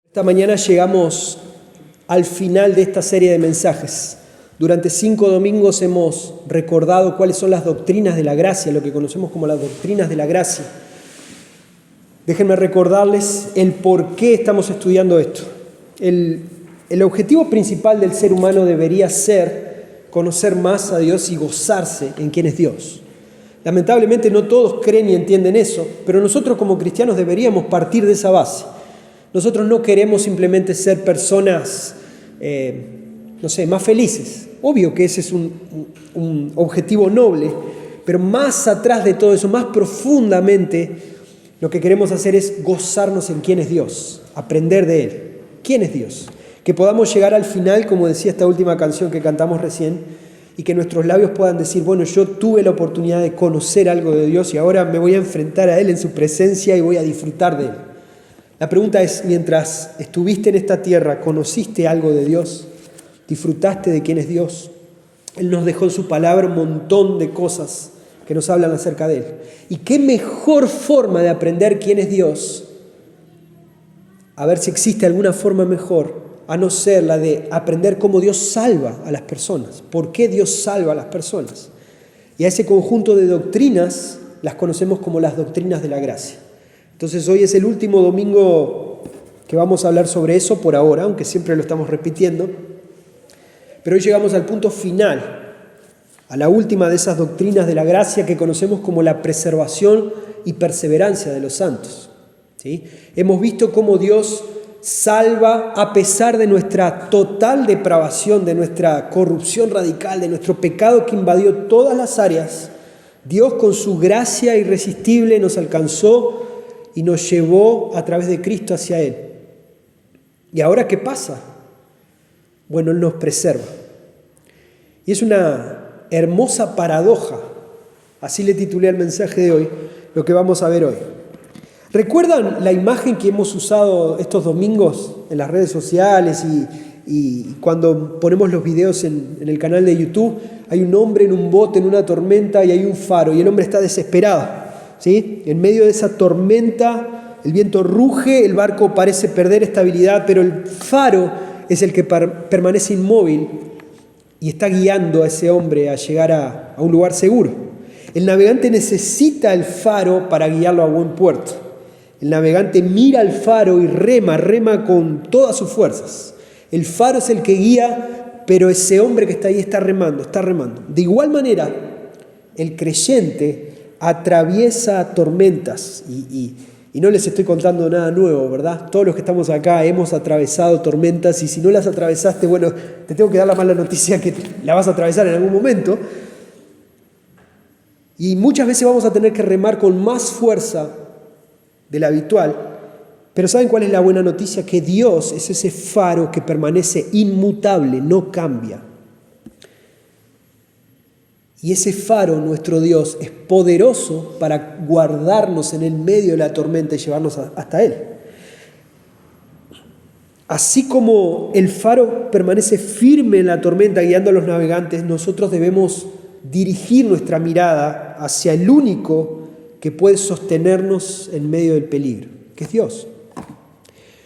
Esta mañana llegamos al final de esta serie de mensajes. Durante 5 domingos hemos recordado cuáles son las doctrinas de la gracia, lo que conocemos como las doctrinas de la gracia. Déjenme recordarles el por qué estamos estudiando esto. El objetivo principal del ser humano debería ser conocer más a Dios y gozarse en quién es Dios. Lamentablemente no todos creen y entienden eso, pero nosotros como cristianos deberíamos partir de esa base. Nosotros no queremos simplemente ser personas, más felices. Obvio que ese es un objetivo noble, pero más atrás de todo eso, más profundamente, lo que queremos hacer es gozarnos en quién es Dios, aprender de Él. ¿Quién es Dios? Que podamos llegar al final, como decía esta última canción que cantamos recién, y que nuestros labios puedan decir, bueno, yo tuve la oportunidad de conocer algo de Dios y ahora me voy a enfrentar a Él en su presencia y voy a disfrutar de Él. La pregunta es, mientras estuviste en esta tierra, ¿conociste algo de Dios? ¿Disfrutaste de quién es Dios? Él nos dejó en su palabra un montón de cosas que nos hablan acerca de Él. ¿Y qué mejor forma de aprender quién es Dios? A ver si existe alguna forma mejor, a no ser la de aprender cómo Dios salva a las personas. ¿Por qué Dios salva a las personas? Y a ese conjunto de doctrinas las conocemos como las doctrinas de la gracia. Entonces hoy es el último domingo que vamos a hablar sobre eso por ahora, aunque siempre lo estamos repitiendo. Pero hoy llegamos al punto final, a la última de esas doctrinas de la gracia que conocemos como la preservación y perseverancia de los santos. ¿Sí? Hemos visto cómo Dios salva a pesar de nuestra total depravación, de nuestra corrupción radical, de nuestro pecado que invadió todas las áreas. Dios con su gracia irresistible nos alcanzó y nos llevó a través de Cristo hacia Él. ¿Y ahora qué pasa? Bueno, Él nos preserva. Y es una hermosa paradoja, así le titulé al mensaje de hoy, lo que vamos a ver hoy. ¿Recuerdan la imagen que hemos usado estos domingos en las redes sociales y cuando ponemos los videos en el canal de YouTube? Hay un hombre en un bote, en una tormenta, y hay un faro, y el hombre está desesperado, ¿sí? En medio de esa tormenta, el viento ruge, el barco parece perder estabilidad, pero el faro es el que permanece inmóvil y está guiando a ese hombre a llegar a un lugar seguro. El navegante necesita el faro para guiarlo a buen puerto. El navegante mira al faro y rema con todas sus fuerzas. El faro es el que guía, pero ese hombre que está ahí está remando. De igual manera, el creyente atraviesa tormentas y no les estoy contando nada nuevo, ¿verdad? Todos los que estamos acá hemos atravesado tormentas y si no las atravesaste, bueno, te tengo que dar la mala noticia que la vas a atravesar en algún momento. Y muchas veces vamos a tener que remar con más fuerza de la habitual, pero ¿saben cuál es la buena noticia? Que Dios es ese faro que permanece inmutable, no cambia. Y ese faro, nuestro Dios, es poderoso para guardarnos en el medio de la tormenta y llevarnos hasta Él. Así como el faro permanece firme en la tormenta guiando a los navegantes, nosotros debemos dirigir nuestra mirada hacia el único que puede sostenernos en medio del peligro, que es Dios.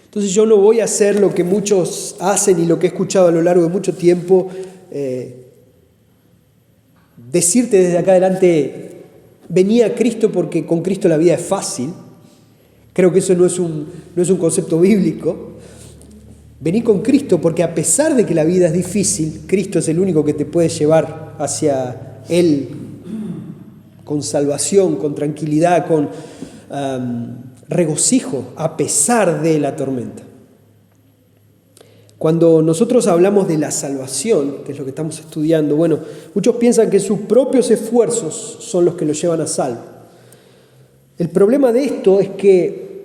Entonces yo no voy a hacer lo que muchos hacen y lo que he escuchado a lo largo de mucho tiempo, decirte desde acá adelante, vení a Cristo porque con Cristo la vida es fácil. Creo que eso no es un concepto bíblico. Vení con Cristo porque a pesar de que la vida es difícil, Cristo es el único que te puede llevar hacia Él con salvación, con tranquilidad, con regocijo, a pesar de la tormenta. Cuando nosotros hablamos de la salvación, que es lo que estamos estudiando, bueno, muchos piensan que sus propios esfuerzos son los que los llevan a salvo. El problema de esto es que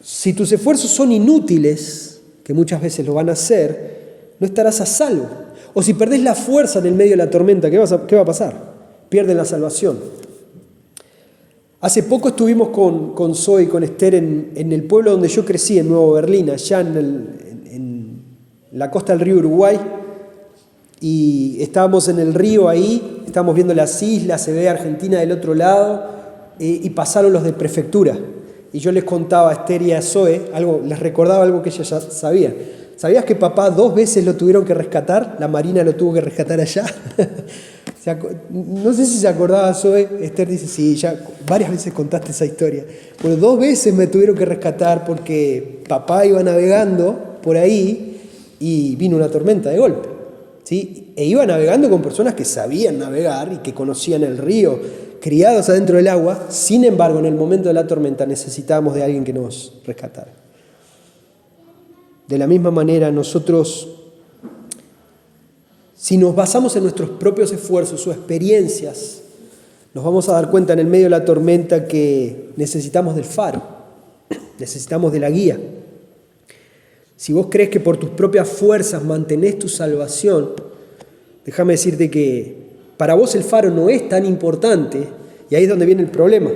si tus esfuerzos son inútiles, que muchas veces lo van a hacer, no estarás a salvo. O si perdés la fuerza en el medio de la tormenta, ¿qué va a pasar? Pierden la salvación. Hace poco estuvimos con Zoe y con Esther en el pueblo donde yo crecí, en Nuevo Berlín, allá en la costa del río Uruguay, y estábamos en el río ahí, estábamos viendo las islas, se ve Argentina del otro lado, y pasaron los de prefectura. Y yo les contaba a Esther y a Zoe, les recordaba algo que ellas ya sabían. ¿Sabías que papá 2 veces lo tuvieron que rescatar? La Marina lo tuvo que rescatar allá. No sé si se acordaba Zoe. Esther dice, sí, ya varias veces contaste esa historia. Bueno, 2 veces me tuvieron que rescatar porque papá iba navegando por ahí y vino una tormenta de golpe. ¿Sí? E iba navegando con personas que sabían navegar y que conocían el río, criados adentro del agua. Sin embargo, en el momento de la tormenta necesitábamos de alguien que nos rescatara. De la misma manera, nosotros, si nos basamos en nuestros propios esfuerzos o experiencias, nos vamos a dar cuenta en el medio de la tormenta que necesitamos del faro, necesitamos de la guía. Si vos crees que por tus propias fuerzas mantenés tu salvación, déjame decirte que para vos el faro no es tan importante, y ahí es donde viene el problema.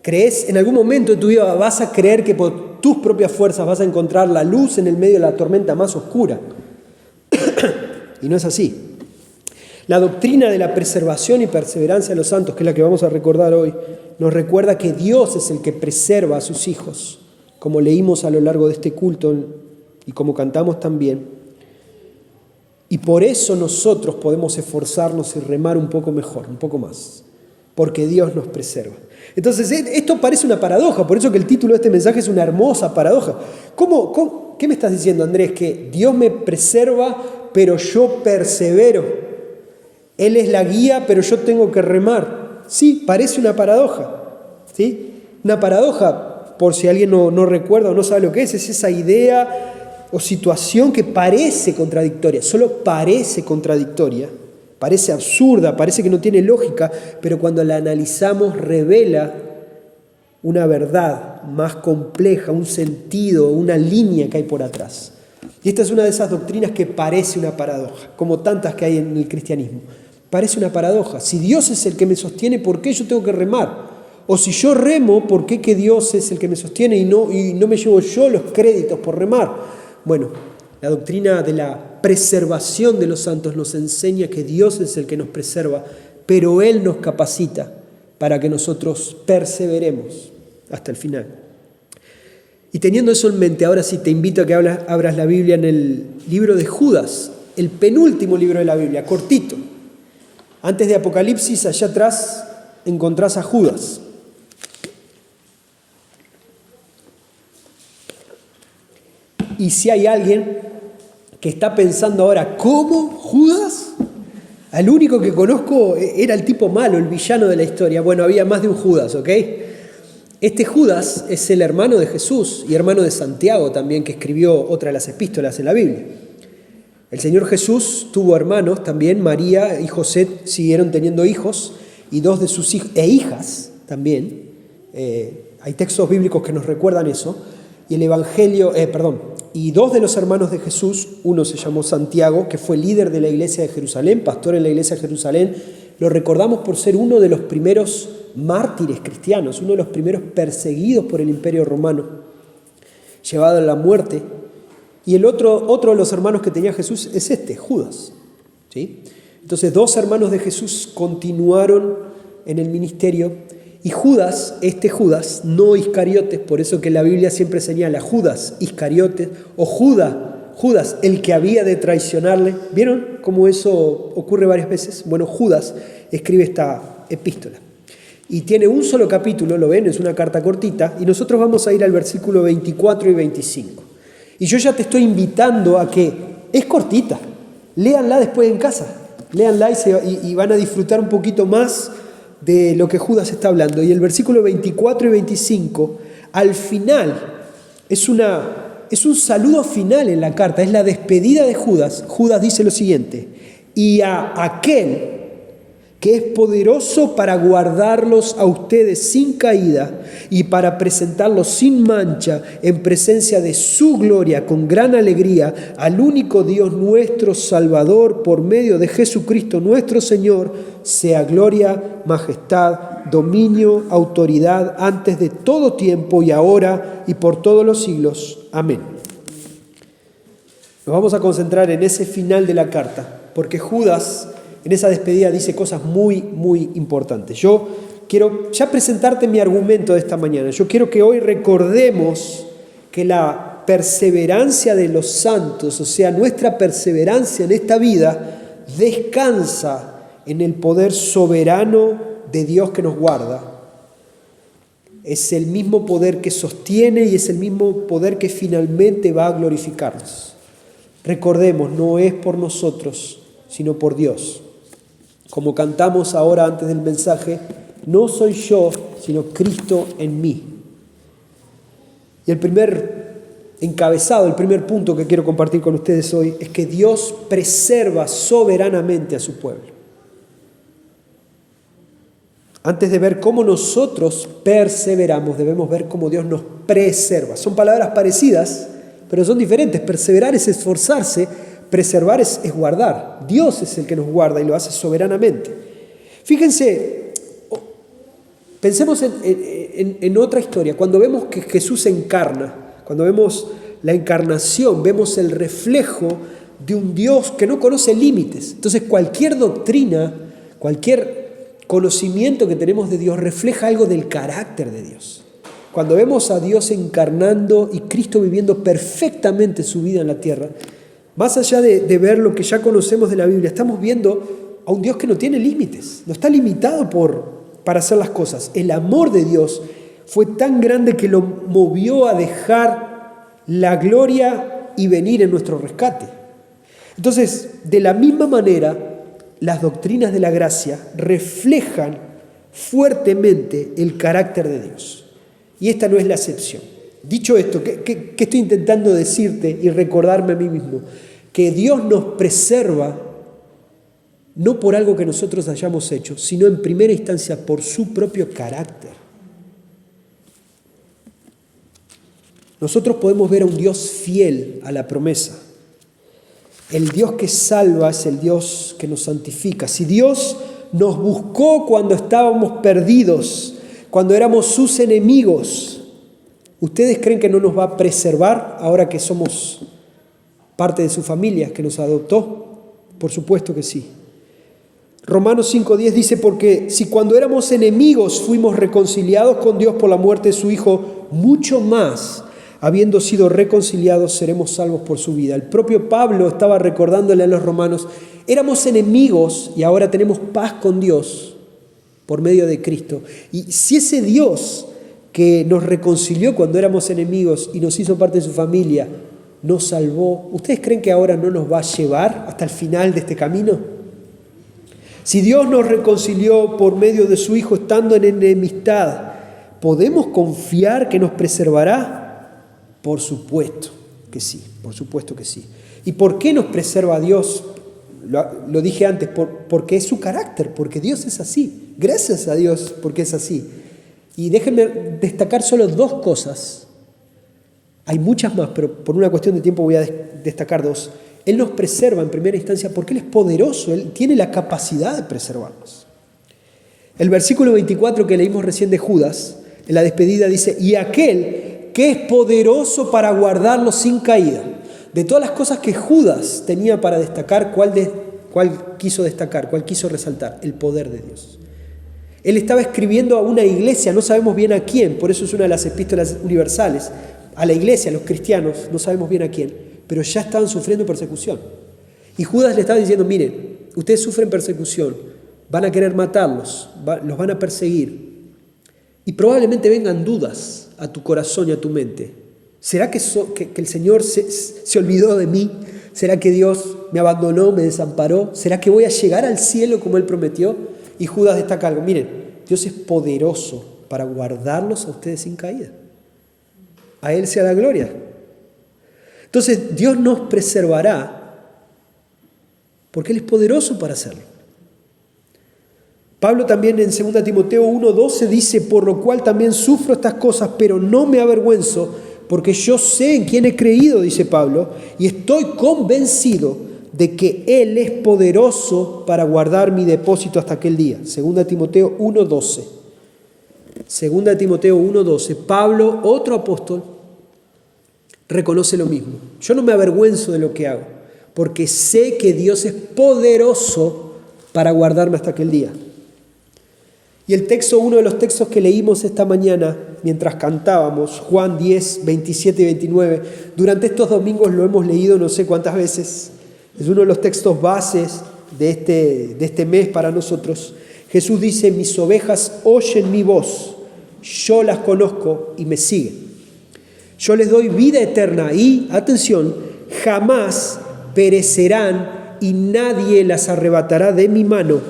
¿Crees en algún momento de tu vida vas a creer que por tus propias fuerzas vas a encontrar la luz en el medio de la tormenta más oscura? Y no es así. La doctrina de la preservación y perseverancia de los santos, que es la que vamos a recordar hoy, nos recuerda que Dios es el que preserva a sus hijos, como leímos a lo largo de este culto y como cantamos también. Y por eso nosotros podemos esforzarnos y remar un poco mejor, un poco más, porque Dios nos preserva. Entonces, esto parece una paradoja, por eso que el título de este mensaje es una hermosa paradoja. ¿Qué me estás diciendo, Andrés? Que Dios me preserva, pero yo persevero. Él es la guía, pero yo tengo que remar. Sí, parece una paradoja. ¿Sí? Una paradoja, por si alguien no recuerda o no sabe lo que es esa idea o situación que parece contradictoria, solo parece contradictoria. Parece absurda, parece que no tiene lógica, pero cuando la analizamos revela una verdad más compleja, un sentido, una línea que hay por atrás. Y esta es una de esas doctrinas que parece una paradoja, como tantas que hay en el cristianismo. Parece una paradoja. Si Dios es el que me sostiene, ¿por qué yo tengo que remar? O si yo remo, ¿por qué que Dios es el que me sostiene y no me llevo yo los créditos por remar? Bueno, la doctrina de la preservación de los santos nos enseña que Dios es el que nos preserva, pero Él nos capacita para que nosotros perseveremos hasta el final. Y teniendo eso en mente, ahora sí te invito a que abras la Biblia en el libro de Judas, el penúltimo libro de la Biblia, cortito. Antes de Apocalipsis, allá atrás, encontrás a Judas. Y si hay alguien que está pensando ahora, ¿cómo? ¿Judas? Al único que conozco era el tipo malo, el villano de la historia. Bueno, había más de un Judas, ¿ok? Este Judas es el hermano de Jesús y hermano de Santiago también, que escribió otra de las epístolas en la Biblia. El Señor Jesús tuvo hermanos también, María y José siguieron teniendo hijos, y 2 de sus hijos, e hijas también. Hay textos bíblicos que nos recuerdan eso. Y el Evangelio, y 2 de los hermanos de Jesús, uno se llamó Santiago, que fue líder de la iglesia de Jerusalén, pastor en la iglesia de Jerusalén, lo recordamos por ser uno de los primeros mártires cristianos, uno de los primeros perseguidos por el Imperio Romano, llevado a la muerte. Y el otro de los hermanos que tenía Jesús es Judas. ¿Sí? Entonces 2 hermanos de Jesús continuaron en el ministerio. Y Judas, Judas, no Iscariotes, por eso que la Biblia siempre señala Judas Iscariotes, o Judas, el que había de traicionarle. ¿Vieron cómo eso ocurre varias veces? Bueno, Judas escribe esta epístola. Y tiene un solo capítulo, lo ven, es una carta cortita, y nosotros vamos a ir al versículo 24 y 25. Y yo ya te estoy invitando a que, es cortita, léanla después en casa, léanla y van a disfrutar un poquito más de lo que Judas está hablando. Y el versículo 24 y 25, al final, es un saludo final en la carta, es la despedida de Judas. Judas dice lo siguiente: y a aquel que es poderoso para guardarlos a ustedes sin caída y para presentarlos sin mancha en presencia de su gloria con gran alegría, al único Dios nuestro Salvador por medio de Jesucristo nuestro Señor, sea gloria, majestad, dominio, autoridad antes de todo tiempo y ahora y por todos los siglos. Amén. Nos vamos a concentrar en ese final de la carta, porque Judas en esa despedida dice cosas muy, muy importantes. Yo quiero ya presentarte mi argumento de esta mañana. Yo quiero que hoy recordemos que la perseverancia de los santos, o sea, nuestra perseverancia en esta vida, descansa en el poder soberano de Dios que nos guarda. Es el mismo poder que sostiene y es el mismo poder que finalmente va a glorificarnos. Recordemos, no es por nosotros, sino por Dios. Como cantamos ahora antes del mensaje, no soy yo, sino Cristo en mí. Y el primer encabezado, el primer punto que quiero compartir con ustedes hoy es que Dios preserva soberanamente a su pueblo. Antes de ver cómo nosotros perseveramos, debemos ver cómo Dios nos preserva. Son palabras parecidas, pero son diferentes. Perseverar es esforzarse, preservar es guardar. Dios es el que nos guarda y lo hace soberanamente. Fíjense, pensemos en otra historia. Cuando vemos que Jesús se encarna, cuando vemos la encarnación, vemos el reflejo de un Dios que no conoce límites. Entonces cualquier doctrina, cualquier conocimiento que tenemos de Dios refleja algo del carácter de Dios. Cuando vemos a Dios encarnando y Cristo viviendo perfectamente su vida en la tierra, más allá de ver lo que ya conocemos de la Biblia, estamos viendo a un Dios que no tiene límites, no está limitado para hacer las cosas. El amor de Dios fue tan grande que lo movió a dejar la gloria y venir en nuestro rescate. Entonces, de la misma manera, las doctrinas de la gracia reflejan fuertemente el carácter de Dios. Y esta no es la excepción. Dicho esto, ¿qué estoy intentando decirte y recordarme a mí mismo? Que Dios nos preserva no por algo que nosotros hayamos hecho, sino en primera instancia por su propio carácter. Nosotros podemos ver a un Dios fiel a la promesa. El Dios que salva es el Dios que nos santifica. Si Dios nos buscó cuando estábamos perdidos, cuando éramos sus enemigos, ¿ustedes creen que no nos va a preservar ahora que somos parte de su familia, que nos adoptó? Por supuesto que sí. Romanos 5:10 dice, porque si cuando éramos enemigos fuimos reconciliados con Dios por la muerte de su Hijo, mucho más, habiendo sido reconciliados, seremos salvos por su vida. El propio Pablo estaba recordándole a los romanos, éramos enemigos y ahora tenemos paz con Dios por medio de Cristo. Y si ese Dios que nos reconcilió cuando éramos enemigos y nos hizo parte de su familia, nos salvó, ¿ustedes creen que ahora no nos va a llevar hasta el final de este camino? Si Dios nos reconcilió por medio de su Hijo estando en enemistad, ¿podemos confiar que nos preservará? Por supuesto que sí, por supuesto que sí. ¿Y por qué nos preserva Dios? Lo dije antes, porque es su carácter, porque Dios es así. Gracias a Dios porque es así. Y déjenme destacar solo dos cosas. Hay muchas más, pero por una cuestión de tiempo voy a destacar dos. Él nos preserva en primera instancia porque Él es poderoso, Él tiene la capacidad de preservarnos. El versículo 24 que leímos recién de Judas, en la despedida dice, y aquel que es poderoso para guardarlo sin caída. De todas las cosas que Judas tenía para destacar, ¿cuál quiso destacar? ¿Cuál quiso resaltar? El poder de Dios. Él estaba escribiendo a una iglesia, no sabemos bien a quién, por eso es una de las epístolas universales, a la iglesia, a los cristianos, no sabemos bien a quién, pero ya estaban sufriendo persecución. Y Judas le estaba diciendo, miren, ustedes sufren persecución, van a querer matarlos, los van a perseguir, y probablemente vengan dudas a tu corazón y a tu mente. ¿Será que el Señor se olvidó de mí? ¿Será que Dios me abandonó, me desamparó? ¿Será que voy a llegar al cielo como Él prometió? Y Judas destaca algo. Miren, Dios es poderoso para guardarlos a ustedes sin caída. A Él sea la gloria. Entonces, Dios nos preservará porque Él es poderoso para hacerlo. Pablo también en 2 Timoteo 1:12 dice, por lo cual también sufro estas cosas, pero no me avergüenzo, porque yo sé en quién he creído, dice Pablo, y estoy convencido de que Él es poderoso para guardar mi depósito hasta aquel día. 2 Timoteo 1:12. 2 Timoteo 1:12. Pablo, otro apóstol, reconoce lo mismo. Yo no me avergüenzo de lo que hago, porque sé que Dios es poderoso para guardarme hasta aquel día. Y el texto, uno de los textos que leímos esta mañana mientras cantábamos, Juan 10, 27 y 29, durante estos domingos lo hemos leído no sé cuántas veces, es uno de los textos bases de este mes para nosotros. Jesús dice: mis ovejas oyen mi voz, yo las conozco y me siguen. Yo les doy vida eterna y, atención, jamás perecerán y nadie las arrebatará de mi mano.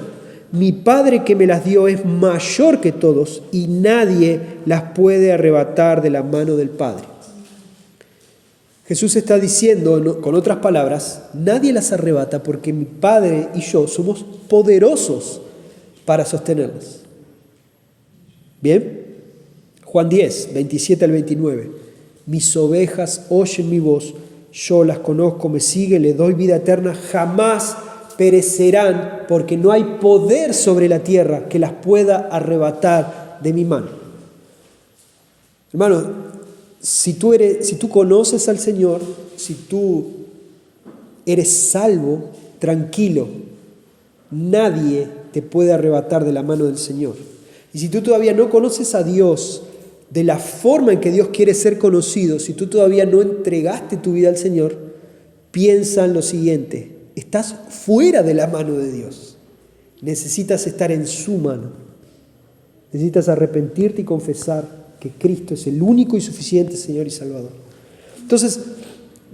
Mi Padre que me las dio es mayor que todos y nadie las puede arrebatar de la mano del Padre. Jesús está diciendo, con otras palabras, nadie las arrebata porque mi Padre y yo somos poderosos para sostenerlas. ¿Bien? Juan 10, 27 al 29. Mis ovejas oyen mi voz, yo las conozco, me siguen, les doy vida eterna, jamás perecerán porque no hay poder sobre la tierra que las pueda arrebatar de mi mano. Hermano, si tú conoces al Señor, si tú eres salvo, tranquilo, nadie te puede arrebatar de la mano del Señor. Y si tú todavía no conoces a Dios de la forma en que Dios quiere ser conocido, si tú todavía no entregaste tu vida al Señor, piensa en lo siguiente: estás fuera de la mano de Dios. Necesitas estar en su mano. Necesitas arrepentirte y confesar que Cristo es el único y suficiente Señor y Salvador. Entonces,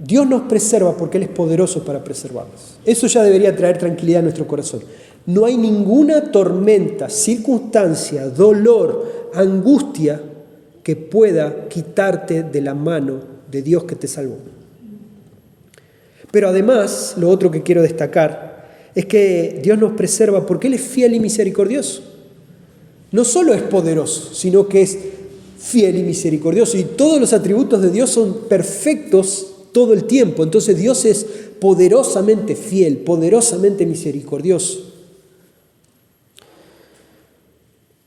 Dios nos preserva porque Él es poderoso para preservarnos. Eso ya debería traer tranquilidad a nuestro corazón. No hay ninguna tormenta, circunstancia, dolor, angustia que pueda quitarte de la mano de Dios que te salvó. Pero además, lo otro que quiero destacar es que Dios nos preserva porque Él es fiel y misericordioso. No solo es poderoso, sino que es fiel y misericordioso. Y todos los atributos de Dios son perfectos todo el tiempo. Entonces Dios es poderosamente fiel, poderosamente misericordioso.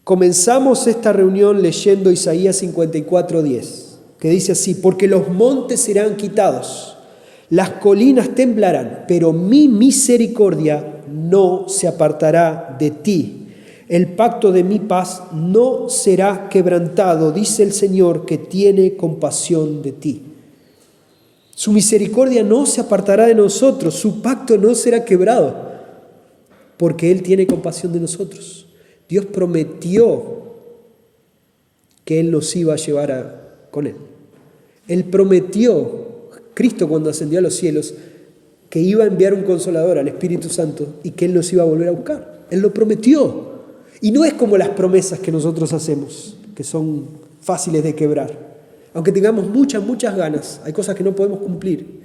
Comenzamos esta reunión leyendo Isaías 54:10, que dice así: porque los montes serán quitados, las colinas temblarán, pero mi misericordia no se apartará de ti. El pacto de mi paz no será quebrantado, dice el Señor que tiene compasión de ti. Su misericordia no se apartará de nosotros, su pacto no será quebrado, porque Él tiene compasión de nosotros. Dios prometió que Él nos iba a llevar con Él. Él prometió, Cristo cuando ascendió a los cielos, que iba a enviar un consolador, al Espíritu Santo, y que Él nos iba a volver a buscar. Él lo prometió. Y no es como las promesas que nosotros hacemos, que son fáciles de quebrar. Aunque tengamos muchas ganas, hay cosas que no podemos cumplir.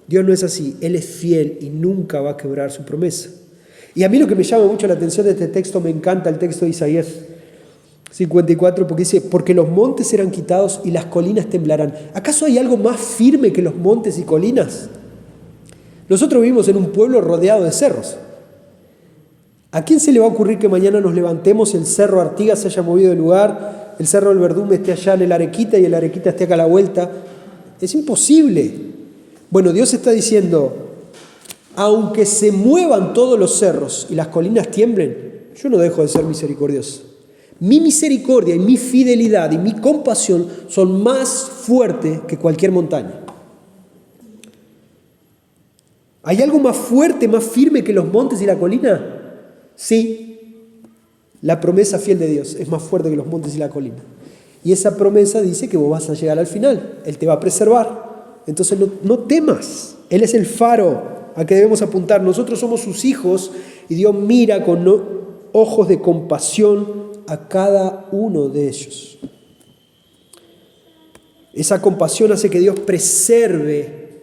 Dios no es así. Él es fiel y nunca va a quebrar su promesa. Y a mí lo que me llama mucho la atención de este texto, me encanta el texto de Isaías 54, porque dice: porque los montes serán quitados y las colinas temblarán. ¿Acaso hay algo más firme que los montes y colinas? Nosotros vivimos en un pueblo rodeado de cerros. ¿A quién se le va a ocurrir que mañana nos levantemos, el cerro Artigas se haya movido de lugar, el cerro del Verdume esté allá en el Arequita y el Arequita esté acá a la vuelta? Es imposible. Bueno, Dios está diciendo: aunque se muevan todos los cerros y las colinas tiemblen, yo no dejo de ser misericordioso. Mi misericordia y mi fidelidad y mi compasión son más fuertes que cualquier montaña. ¿Hay algo más fuerte, más firme que los montes y la colina? Sí, la promesa fiel de Dios es más fuerte que los montes y la colina. Y esa promesa dice que vos vas a llegar al final. Él te va a preservar. Entonces no temas. Él es el faro a que debemos apuntar. Nosotros somos sus hijos y Dios mira con ojos de compasión a cada uno de ellos. Esa compasión hace que Dios preserve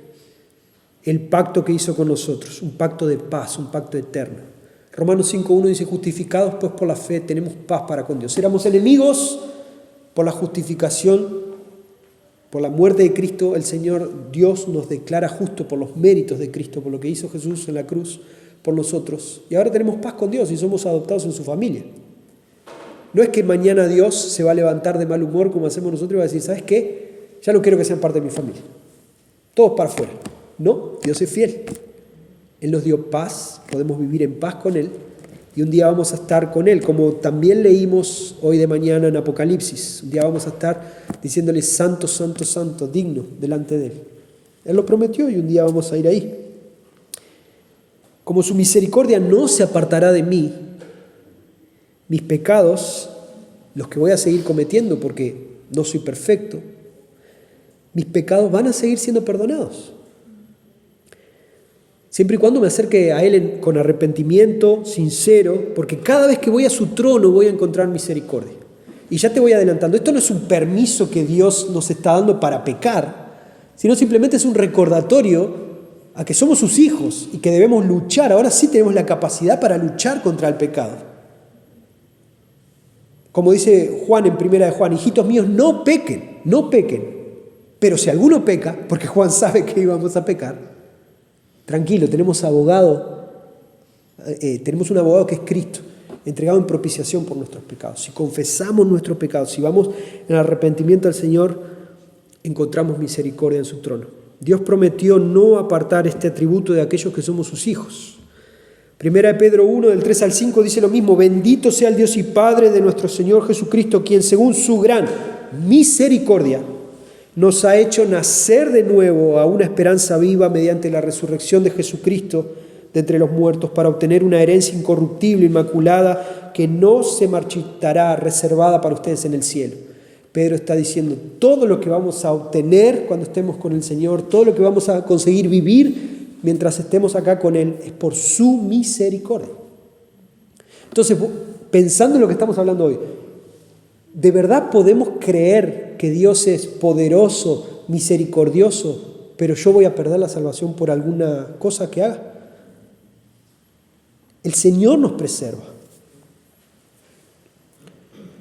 el pacto que hizo con nosotros, un pacto de paz, un pacto eterno. Romanos 5:1 dice: justificados pues por la fe tenemos paz para con Dios. Éramos enemigos, por la justificación, por la muerte de Cristo, el Señor Dios nos declara justo por los méritos de Cristo, por lo que hizo Jesús en la cruz por nosotros. Y ahora tenemos paz con Dios y somos adoptados en su familia. No es que mañana Dios se va a levantar de mal humor como hacemos nosotros y va a decir: ¿sabes qué? Ya no quiero que sean parte de mi familia. Todos para afuera. No, Dios es fiel. Él nos dio paz, podemos vivir en paz con Él y un día vamos a estar con Él, como también leímos hoy de mañana en Apocalipsis. Un día vamos a estar diciéndole santo, santo, santo, digno delante de Él. Él lo prometió y un día vamos a ir ahí. Como su misericordia no se apartará de mí, mis pecados, los que voy a seguir cometiendo porque no soy perfecto, mis pecados van a seguir siendo perdonados. Siempre y cuando me acerque a Él con arrepentimiento sincero, porque cada vez que voy a su trono voy a encontrar misericordia. Y ya te voy adelantando, esto no es un permiso que Dios nos está dando para pecar, sino simplemente es un recordatorio a que somos sus hijos y que debemos luchar. Ahora sí tenemos la capacidad para luchar contra el pecado. Como dice Juan en Primera de Juan, hijitos míos, no pequen, no pequen. Pero si alguno peca, porque Juan sabe que íbamos a pecar, tranquilo, tenemos un abogado que es Cristo, entregado en propiciación por nuestros pecados. Si confesamos nuestros pecados, si vamos en arrepentimiento al Señor, encontramos misericordia en su trono. Dios prometió no apartar este atributo de aquellos que somos sus hijos. Primera de Pedro 1, del 3 al 5, dice lo mismo: bendito sea el Dios y Padre de nuestro Señor Jesucristo, quien según su gran misericordia nos ha hecho nacer de nuevo a una esperanza viva mediante la resurrección de Jesucristo de entre los muertos, para obtener una herencia incorruptible, inmaculada, que no se marchitará, reservada para ustedes en el cielo. Pedro está diciendo, todo lo que vamos a obtener cuando estemos con el Señor, todo lo que vamos a conseguir vivir mientras estemos acá con Él, es por su misericordia. Entonces, pensando en lo que estamos hablando hoy, ¿de verdad podemos creer que Dios es poderoso, misericordioso, pero yo voy a perder la salvación por alguna cosa que haga? El Señor nos preserva.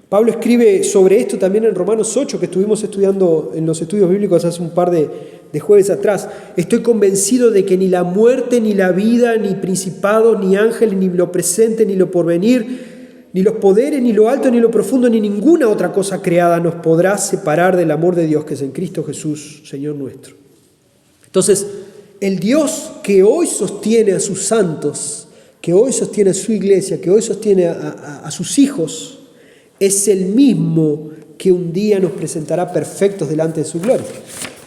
Pablo escribe sobre esto también en Romanos 8, que estuvimos estudiando en los estudios bíblicos hace un par de jueves atrás. Estoy convencido de que ni la muerte, ni la vida, ni principados, ni ángeles, ni lo presente, ni lo porvenir, ni los poderes, ni lo alto, ni lo profundo, ni ninguna otra cosa creada nos podrá separar del amor de Dios que es en Cristo Jesús, Señor nuestro. Entonces, el Dios que hoy sostiene a sus santos, que hoy sostiene a su iglesia, que hoy sostiene a sus hijos, es el mismo que un día nos presentará perfectos delante de su gloria.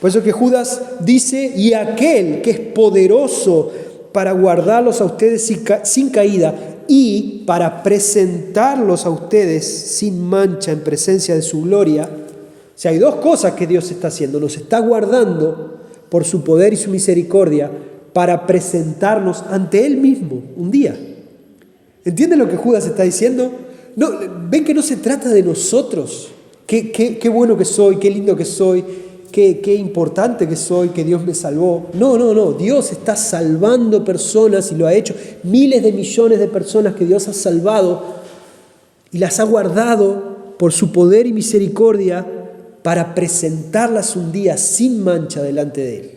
Por eso que Judas dice, y aquel que es poderoso para guardarlos a ustedes sin caída y para presentarlos a ustedes sin mancha en presencia de su gloria. O sea, hay dos cosas que Dios está haciendo. Nos está guardando por su poder y su misericordia para presentarnos ante Él mismo un día. ¿Entienden lo que Judas está diciendo? No, ven que no se trata de nosotros. Qué bueno que soy, qué lindo que soy, qué importante que soy, que Dios me salvó. No. Dios está salvando personas y lo ha hecho. Miles de millones de personas que Dios ha salvado y las ha guardado por su poder y misericordia para presentarlas un día sin mancha delante de Él,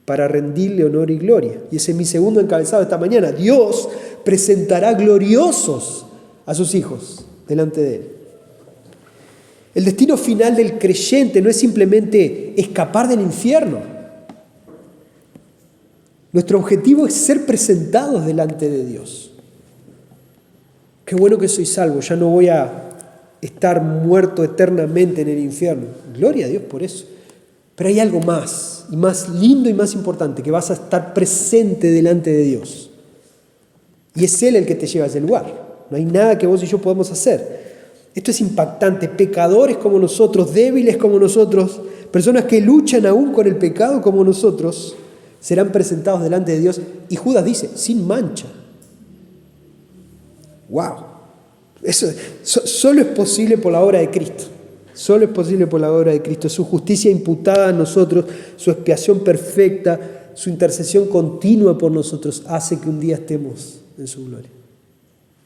para rendirle honor y gloria. Y ese es mi segundo encabezado esta mañana. Dios presentará gloriosos a sus hijos delante de Él. El destino final del creyente no es simplemente escapar del infierno. Nuestro objetivo es ser presentados delante de Dios. Qué bueno que soy salvo, ya no voy a estar muerto eternamente en el infierno. Gloria a Dios por eso. Pero hay algo más, y más lindo y más importante, que vas a estar presente delante de Dios. Y es Él el que te lleva a ese lugar. No hay nada que vos y yo podamos hacer. Esto es impactante. Pecadores como nosotros, débiles como nosotros, personas que luchan aún con el pecado como nosotros, serán presentados delante de Dios. Y Judas dice, sin mancha. ¡Wow! Eso solo es posible por la obra de Cristo. Solo es posible por la obra de Cristo. Su justicia imputada a nosotros, su expiación perfecta, su intercesión continua por nosotros, hace que un día estemos en su gloria.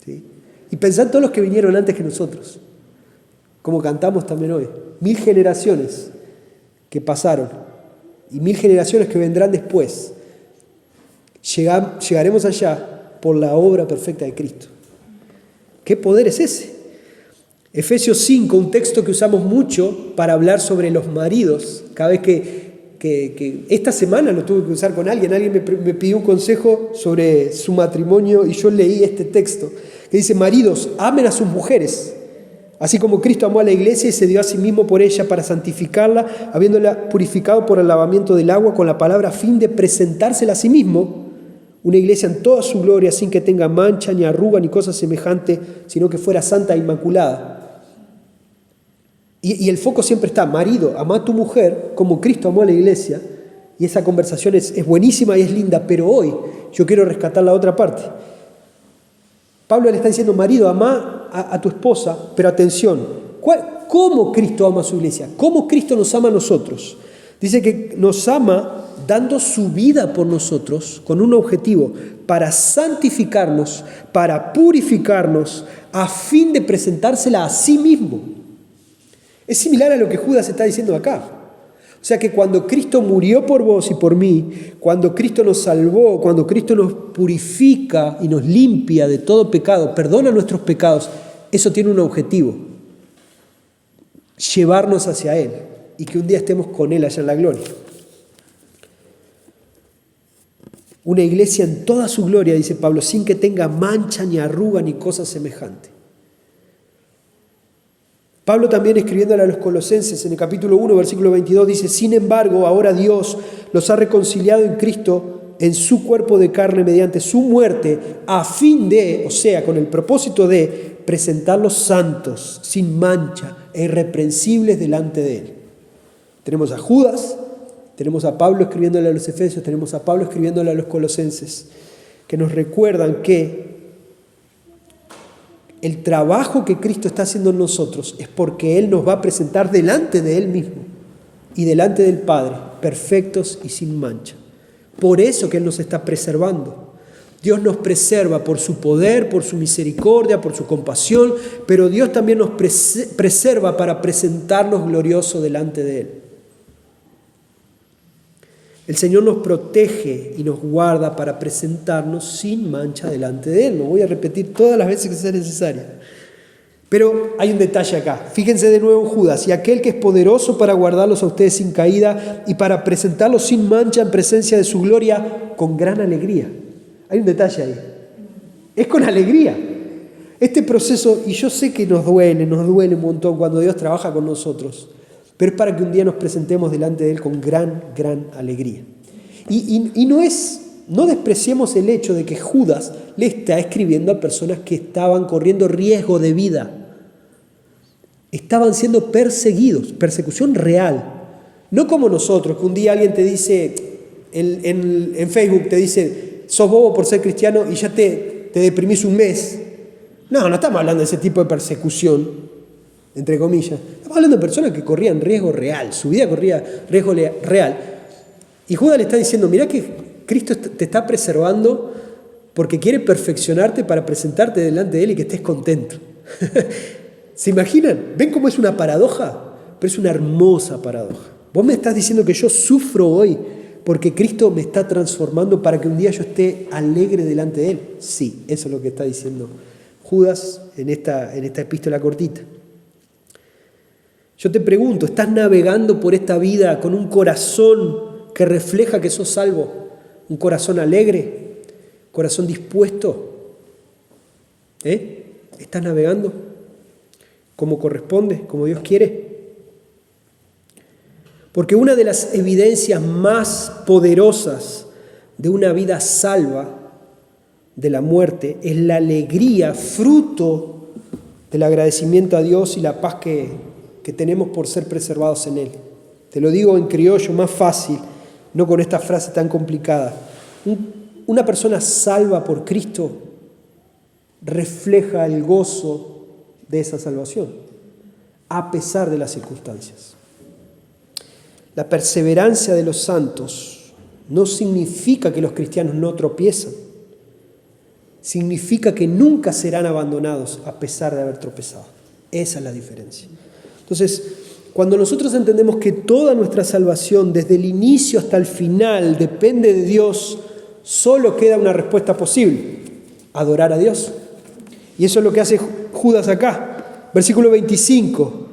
¿Sí? Y pensad todos los que vinieron antes que nosotros, como cantamos también hoy, 1000 generaciones que pasaron y 1000 generaciones que vendrán después. Llegaremos allá por la obra perfecta de Cristo. ¿Qué poder es ese? Efesios 5, un texto que usamos mucho para hablar sobre los maridos. Cada vez que que esta semana lo tuve que usar con alguien. Alguien me pidió un consejo sobre su matrimonio y yo leí este texto que dice: maridos, amen a sus mujeres, así como Cristo amó a la iglesia y se dio a sí mismo por ella para santificarla, habiéndola purificado por el lavamiento del agua con la palabra, a fin de presentársela a sí mismo, una iglesia en toda su gloria, sin que tenga mancha, ni arruga, ni cosa semejante, sino que fuera santa e inmaculada. Y el foco siempre está: marido, ama a tu mujer como Cristo amó a la iglesia. Y esa conversación es buenísima y es linda, pero hoy yo quiero rescatar la otra parte. Pablo le está diciendo: marido, ama a tu esposa, pero atención, ¿cómo Cristo ama a su iglesia? ¿Cómo Cristo nos ama a nosotros? Dice que nos ama dando su vida por nosotros con un objetivo: para santificarnos, para purificarnos, a fin de presentársela a sí mismo. Es similar a lo que Judas está diciendo acá. O sea que cuando Cristo murió por vos y por mí, cuando Cristo nos salvó, cuando Cristo nos purifica y nos limpia de todo pecado, perdona nuestros pecados, eso tiene un objetivo: llevarnos hacia Él y que un día estemos con Él allá en la gloria. Una iglesia en toda su gloria, dice Pablo, sin que tenga mancha, ni arruga, ni cosa semejante. Pablo también, escribiéndole a los Colosenses, en el capítulo 1, versículo 22, dice: sin embargo, ahora Dios los ha reconciliado en Cristo en su cuerpo de carne mediante su muerte, a fin de, o sea, con el propósito de presentarlos santos, sin mancha e irreprensibles delante de Él. Tenemos a Judas, tenemos a Pablo escribiéndole a los Efesios, tenemos a Pablo escribiéndole a los Colosenses, que nos recuerdan que el trabajo que Cristo está haciendo en nosotros es porque Él nos va a presentar delante de Él mismo y delante del Padre, perfectos y sin mancha. Por eso que Él nos está preservando. Dios nos preserva por su poder, por su misericordia, por su compasión, pero Dios también nos preserva para presentarnos glorioso delante de Él. El Señor nos protege y nos guarda para presentarnos sin mancha delante de Él. Lo voy a repetir todas las veces que sea necesario. Pero hay un detalle acá. Fíjense de nuevo en Judas: y aquel que es poderoso para guardarlos a ustedes sin caída y para presentarlos sin mancha en presencia de su gloria con gran alegría. Hay un detalle ahí. Es con alegría. Este proceso, y yo sé que nos duele un montón cuando Dios trabaja con nosotros, pero es para que un día nos presentemos delante de Él con gran alegría. Y no despreciemos el hecho de que Judas le está escribiendo a personas que estaban corriendo riesgo de vida. Estaban siendo perseguidos, persecución real. No como nosotros, que un día alguien te dice, en Facebook te dice: sos bobo por ser cristiano, y ya te deprimís un mes. No estamos hablando de ese tipo de persecución, entre comillas. Estamos hablando de personas que corrían riesgo real, su vida corría riesgo real. Y Judas le está diciendo: mirá que Cristo te está preservando porque quiere perfeccionarte para presentarte delante de Él y que estés contento. ¿Se imaginan? ¿Ven cómo es una paradoja? Pero es una hermosa paradoja. Vos me estás diciendo que yo sufro hoy porque Cristo me está transformando para que un día yo esté alegre delante de Él. Sí, eso es lo que está diciendo Judas en esta epístola cortita. Yo te pregunto: ¿estás navegando por esta vida con un corazón que refleja que sos salvo? ¿Un corazón alegre? ¿Corazón dispuesto? ¿Estás navegando como corresponde, como Dios quiere? Porque una de las evidencias más poderosas de una vida salva de la muerte es la alegría, fruto del agradecimiento a Dios y la paz que tenemos por ser preservados en Él. Te lo digo en criollo, más fácil, no con esta frase tan complicada. Una persona salva por Cristo refleja el gozo de esa salvación, a pesar de las circunstancias. La perseverancia de los santos no significa que los cristianos no tropiezan. Significa que nunca serán abandonados a pesar de haber tropezado. Esa es la diferencia. Entonces, cuando nosotros entendemos que toda nuestra salvación, desde el inicio hasta el final, depende de Dios, solo queda una respuesta posible: adorar a Dios. Y eso es lo que hace Judas acá. Versículo 25.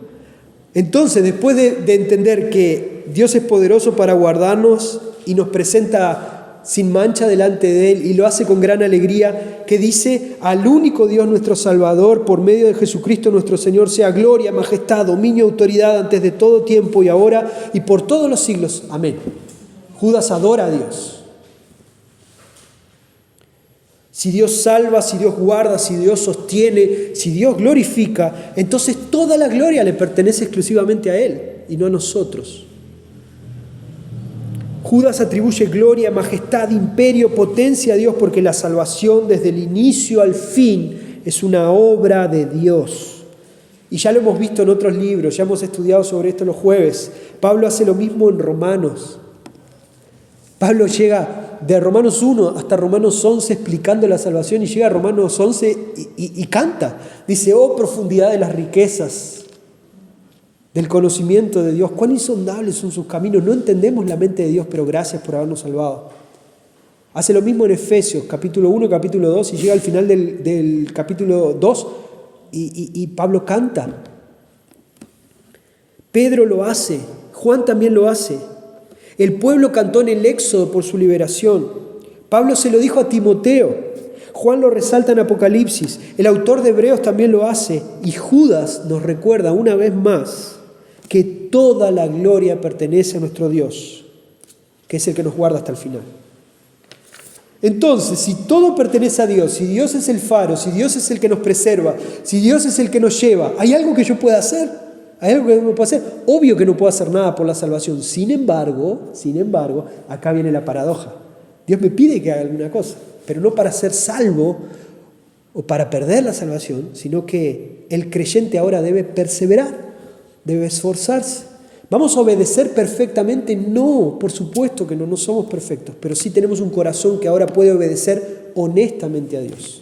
Entonces, después de entender que Dios es poderoso para guardarnos y nos presenta sin mancha delante de Él y lo hace con gran alegría, que dice: al único Dios nuestro Salvador, por medio de Jesucristo nuestro Señor, sea gloria, majestad, dominio, autoridad antes de todo tiempo y ahora y por todos los siglos. Amén. Judas adora a Dios. Si Dios salva, si Dios guarda, si Dios sostiene, si Dios glorifica, entonces toda la gloria le pertenece exclusivamente a Él y no a nosotros. Judas atribuye gloria, majestad, imperio, potencia a Dios porque la salvación desde el inicio al fin es una obra de Dios. Y ya lo hemos visto en otros libros, ya hemos estudiado sobre esto los jueves. Pablo hace lo mismo en Romanos. Pablo llega de Romanos 1 hasta Romanos 11 explicando la salvación y llega a Romanos 11 y canta. Dice: oh profundidad de las riquezas, del conocimiento de Dios, cuán insondables son sus caminos. No entendemos la mente de Dios, pero gracias por habernos salvado. Hace lo mismo en Efesios, capítulo 1, capítulo 2, y llega al final del capítulo 2 y Pablo canta. Pedro lo hace, Juan también lo hace. El pueblo cantó en el Éxodo por su liberación. Pablo se lo dijo a Timoteo. Juan lo resalta en Apocalipsis. El autor de Hebreos también lo hace. Y Judas nos recuerda una vez más que toda la gloria pertenece a nuestro Dios, que es el que nos guarda hasta el final. Entonces, si todo pertenece a Dios, si Dios es el faro, si Dios es el que nos preserva, si Dios es el que nos lleva, ¿hay algo que yo pueda hacer? ¿Hay algo que no puedo hacer? Obvio que no puedo hacer nada por la salvación. Sin embargo, acá viene la paradoja. Dios me pide que haga alguna cosa, pero no para ser salvo o para perder la salvación, sino que el creyente ahora debe perseverar, debe esforzarse. ¿Vamos a obedecer perfectamente? No, por supuesto que no somos perfectos, pero sí tenemos un corazón que ahora puede obedecer honestamente a Dios.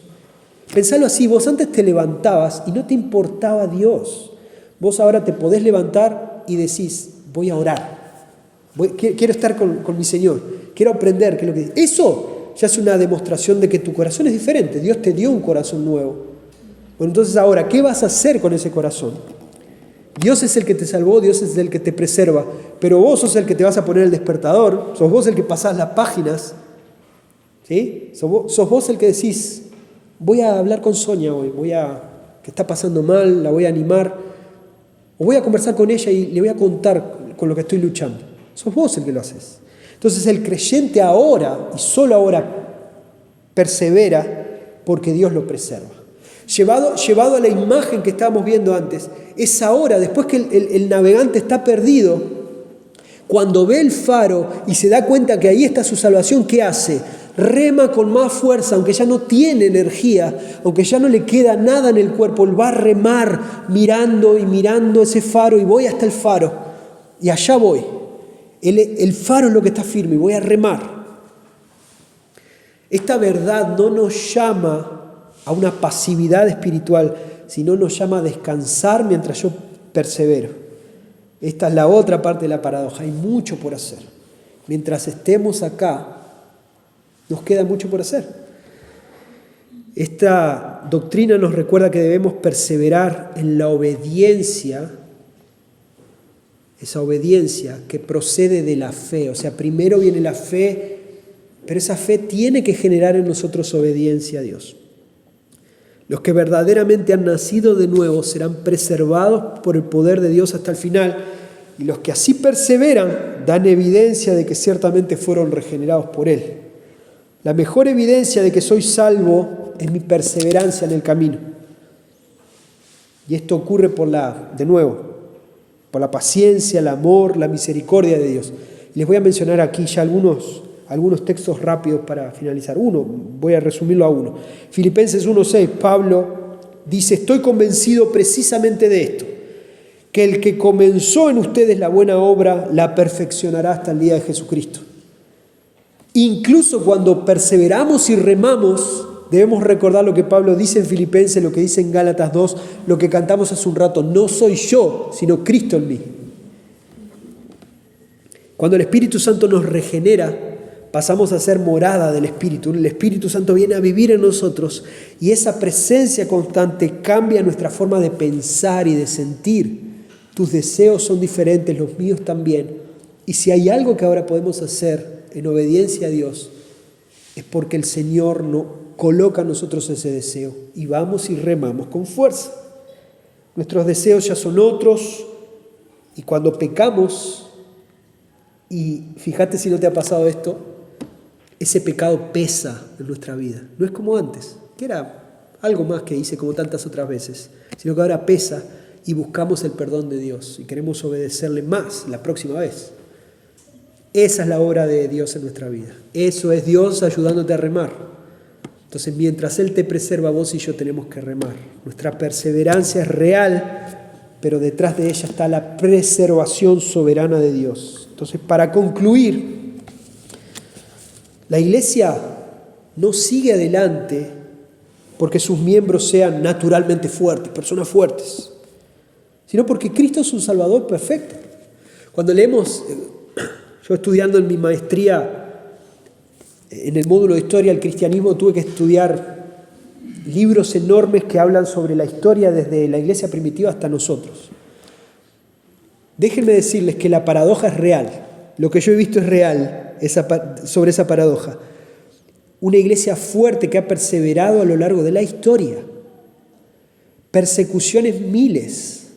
Pensalo así: vos antes te levantabas y no te importaba Dios. Vos ahora te podés levantar y decís: voy a orar, quiero estar con mi Señor, quiero aprender qué es lo que dice. Eso ya es una demostración de que tu corazón es diferente. Dios te dio un corazón nuevo. Bueno, entonces ahora, ¿qué vas a hacer con ese corazón? Dios es el que te salvó, Dios es el que te preserva, pero vos sos el que te vas a poner el despertador, sos vos el que pasás las páginas, ¿sí? Sos vos el que decís: voy a hablar con Sonia hoy, que está pasando mal, la voy a animar. O voy a conversar con ella y le voy a contar con lo que estoy luchando. Sos vos el que lo haces. Entonces el creyente ahora, y solo ahora, persevera porque Dios lo preserva. Llevado a la imagen que estábamos viendo antes, es ahora, después que el navegante está perdido, cuando ve el faro y se da cuenta que ahí está su salvación, ¿qué hace? Rema con más fuerza, aunque ya no tiene energía, aunque ya no le queda nada en el cuerpo. Él va a remar mirando y mirando ese faro, y voy hasta el faro y allá voy. El faro es lo que está firme y voy a remar. Esta verdad no nos llama a una pasividad espiritual, sino nos llama a descansar mientras yo persevero. Esta es la otra parte de la paradoja. Hay mucho por hacer. Mientras estemos acá, nos queda mucho por hacer. Esta doctrina nos recuerda que debemos perseverar en la obediencia, esa obediencia que procede de la fe. O sea, primero viene la fe, pero esa fe tiene que generar en nosotros obediencia a Dios. Los que verdaderamente han nacido de nuevo serán preservados por el poder de Dios hasta el final, y los que así perseveran dan evidencia de que ciertamente fueron regenerados por Él. La mejor evidencia de que soy salvo es mi perseverancia en el camino. Y esto ocurre por la paciencia, el amor, la misericordia de Dios. Y les voy a mencionar aquí ya algunos textos rápidos para finalizar. Voy a resumirlo a uno. Filipenses 1:6, Pablo dice: estoy convencido precisamente de esto, que el que comenzó en ustedes la buena obra la perfeccionará hasta el día de Jesucristo. Incluso cuando perseveramos y remamos, debemos recordar lo que Pablo dice en Filipenses, lo que dice en Gálatas 2, lo que cantamos hace un rato: no soy yo, sino Cristo en mí. Cuando el Espíritu Santo nos regenera, pasamos a ser morada del Espíritu. El Espíritu Santo viene a vivir en nosotros y esa presencia constante cambia nuestra forma de pensar y de sentir. Tus deseos son diferentes, los míos también. Y si hay algo que ahora podemos hacer en obediencia a Dios, es porque el Señor no coloca en nosotros ese deseo. Y vamos y remamos con fuerza. Nuestros deseos ya son otros. Y cuando pecamos, y fíjate si no te ha pasado esto, ese pecado pesa en nuestra vida. No es como antes, que era algo más que hice como tantas otras veces, sino que ahora pesa y buscamos el perdón de Dios y queremos obedecerle más la próxima vez. Esa es la obra de Dios en nuestra vida. Eso es Dios ayudándote a remar. Entonces, mientras Él te preserva, vos y yo tenemos que remar. Nuestra perseverancia es real, pero detrás de ella está la preservación soberana de Dios. Entonces, para concluir, la iglesia no sigue adelante porque sus miembros sean naturalmente fuertes, personas fuertes, sino porque Cristo es un Salvador perfecto. Cuando leemos, yo estudiando en mi maestría en el módulo de Historia del Cristianismo, tuve que estudiar libros enormes que hablan sobre la historia desde la iglesia primitiva hasta nosotros. Déjenme decirles que la paradoja es real. Lo que yo he visto es real sobre esa paradoja. Una iglesia fuerte que ha perseverado a lo largo de la historia. Persecuciones miles,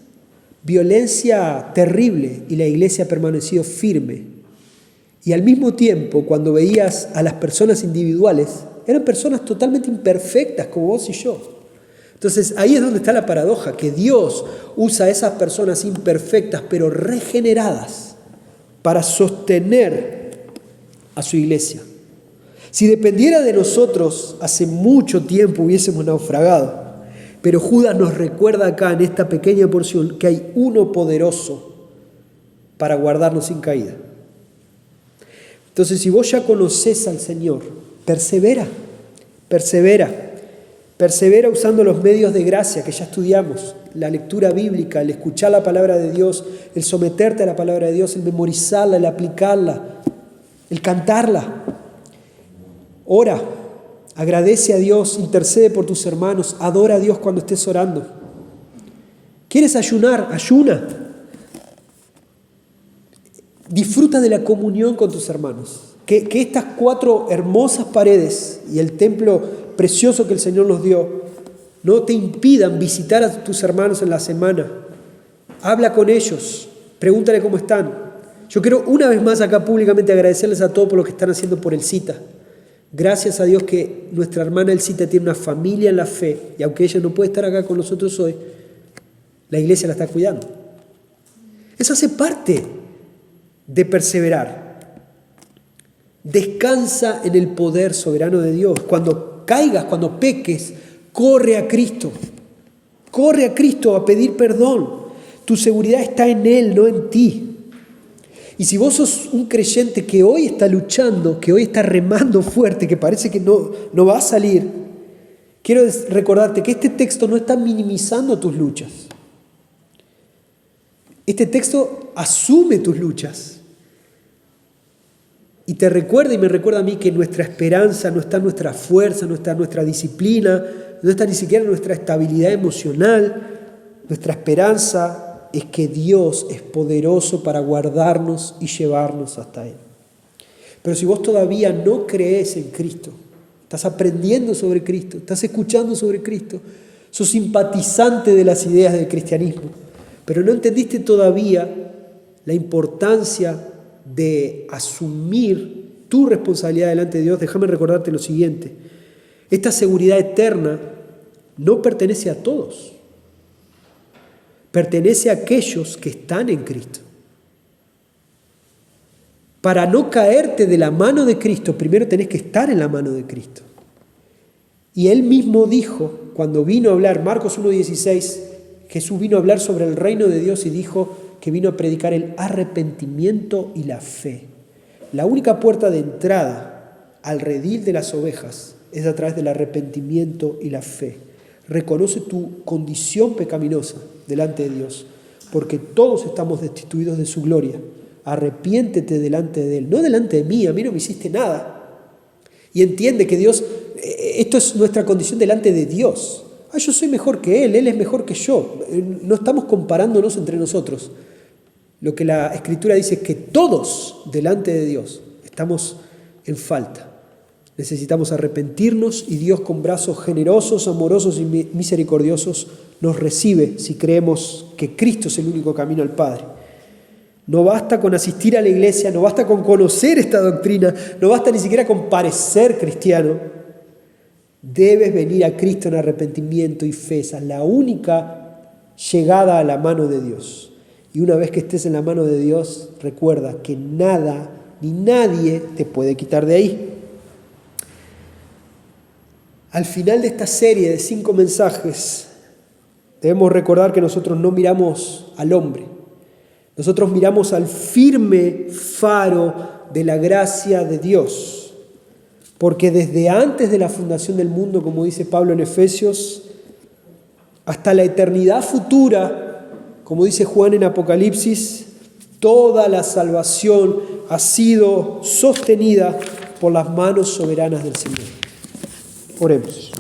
violencia terrible, y la iglesia ha permanecido firme. Y al mismo tiempo, cuando veías a las personas individuales, eran personas totalmente imperfectas como vos y yo. Entonces ahí es donde está la paradoja, que Dios usa a esas personas imperfectas pero regeneradas para sostener a su iglesia. Si dependiera de nosotros, hace mucho tiempo hubiésemos naufragado. Pero Judas nos recuerda acá en esta pequeña porción que hay uno poderoso para guardarnos sin caída. Entonces, si vos ya conocés al Señor, persevera usando los medios de gracia que ya estudiamos, la lectura bíblica, el escuchar la palabra de Dios, el someterte a la palabra de Dios, el memorizarla, el aplicarla, el cantarla. Ora, agradece a Dios, intercede por tus hermanos, adora a Dios cuando estés orando. ¿Quieres ayunar? Ayuna. Disfruta de la comunión con tus hermanos. Que estas 4 hermosas paredes y el templo precioso que el Señor nos dio no te impidan visitar a tus hermanos en la semana. Habla con ellos, pregúntale cómo están. Yo quiero una vez más acá públicamente agradecerles a todos por lo que están haciendo por Elcita. Gracias a Dios que nuestra hermana Elcita tiene una familia en la fe, y aunque ella no puede estar acá con nosotros hoy, la iglesia la está cuidando. Eso hace parte de perseverar. Descansa en el poder soberano de Dios. Cuando caigas, cuando peques, corre a Cristo a pedir perdón. Tu seguridad está en Él, no en ti. Y si vos sos un creyente que hoy está luchando, que hoy está remando fuerte, que parece que no va a salir, quiero recordarte que este texto no está minimizando tus luchas. Este texto asume tus luchas. Y te recuerda y me recuerda a mí que nuestra esperanza no está en nuestra fuerza, no está en nuestra disciplina, no está ni siquiera en nuestra estabilidad emocional. Nuestra esperanza es que Dios es poderoso para guardarnos y llevarnos hasta Él. Pero si vos todavía no crees en Cristo, estás aprendiendo sobre Cristo, estás escuchando sobre Cristo, sos simpatizante de las ideas del cristianismo, pero no entendiste todavía la importancia de asumir tu responsabilidad delante de Dios, déjame recordarte lo siguiente. Esta seguridad eterna no pertenece a todos. Pertenece a aquellos que están en Cristo. Para no caerte de la mano de Cristo, primero tenés que estar en la mano de Cristo. Y Él mismo dijo, cuando vino a hablar, Marcos 1:16, Jesús vino a hablar sobre el reino de Dios y dijo que vino a predicar el arrepentimiento y la fe. La única puerta de entrada al redil de las ovejas es a través del arrepentimiento y la fe. Reconoce tu condición pecaminosa delante de Dios, porque todos estamos destituidos de su gloria. Arrepiéntete delante de Él, no delante de mí, a mí no me hiciste nada. Y entiende que Dios, esto es nuestra condición delante de Dios. Yo soy mejor que Él es mejor que yo. No estamos comparándonos entre nosotros. lo que la Escritura dice es que todos delante de Dios estamos en falta. Necesitamos arrepentirnos y Dios con brazos generosos, amorosos y misericordiosos nos recibe si creemos que Cristo es el único camino al Padre. No basta con asistir a la iglesia, no basta con conocer esta doctrina, no basta ni siquiera con parecer cristiano. Debes venir a Cristo en arrepentimiento y fe. Esa es la única llegada a la mano de Dios. Y una vez que estés en la mano de Dios, recuerda que nada ni nadie te puede quitar de ahí. Al final de esta serie de 5 mensajes, debemos recordar que nosotros no miramos al hombre. Nosotros miramos al firme faro de la gracia de Dios. Porque desde antes de la fundación del mundo, como dice Pablo en Efesios, hasta la eternidad futura, como dice Juan en Apocalipsis, toda la salvación ha sido sostenida por las manos soberanas del Señor. Oremos.